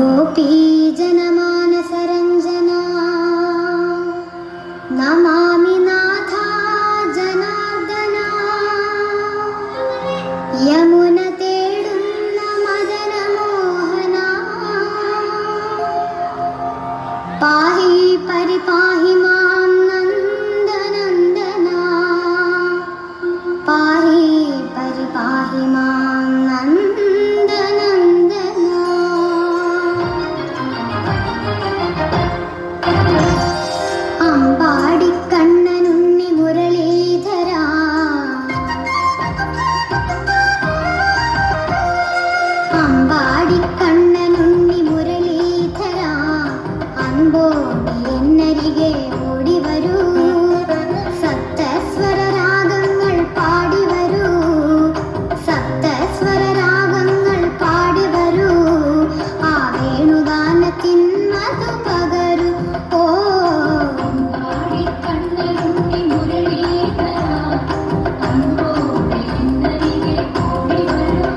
गोपी जनमानसरञ्जना नमामि नाथा जनार्दना यमुनतेडुन्न मदनमोहना पाहि परिपाहि मां नन्दनन्दना पाहि परिपाहि मां नन्दनन्दना अम्बाडिकण्णनुन्नि मुरलीधरा अम्बाडिकण्णनुन्नि मुरलीधरा अम्बोडि എന്നരികെ ഓടി വരൂ സപ്തസ്വര രാഗങ്ങൾ പാടി വരൂ സപ്തസ്വര രാഗങ്ങൾ പാടി വരൂ ആ വേണുഗാനത്തിൻ മധു പകരൂ ഓ പാടിക്കണ്ണനുണ്ണി മുരളീധര അമ്പോടി എന്നരികെ ഓടി വരൂ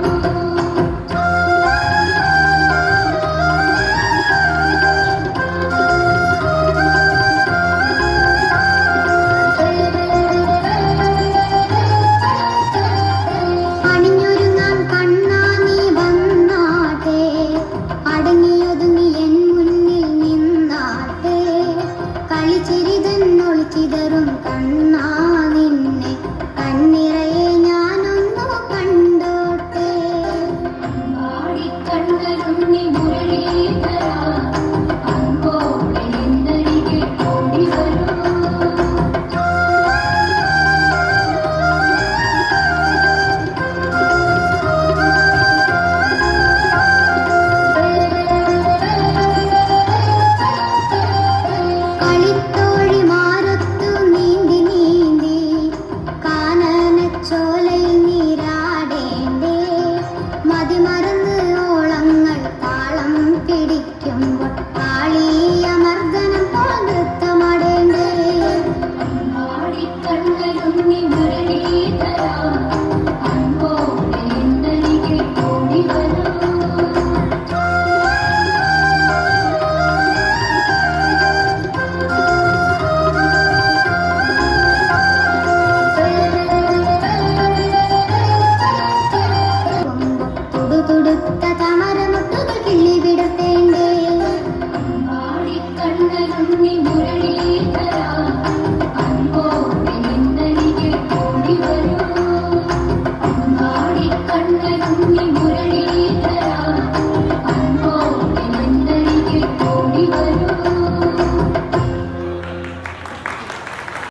അണിഞ്ഞൊരുങ്ങാൻ കണ്ണാ നീ വന്നാട്ടെ അടങ്ങിയൊതുങ്ങി എൻ മുന്നിൽ നിന്നാട്ടെ കളിച്ചിരിതന്നൊളിച്ചിതറും കണ്ണാ നിന്നെ കണ്ണിറയെ ഞാനൊന്നു കണ്ടോട്ടെ പാടിക്കണ്ണനുണ്ണി മുരളീധര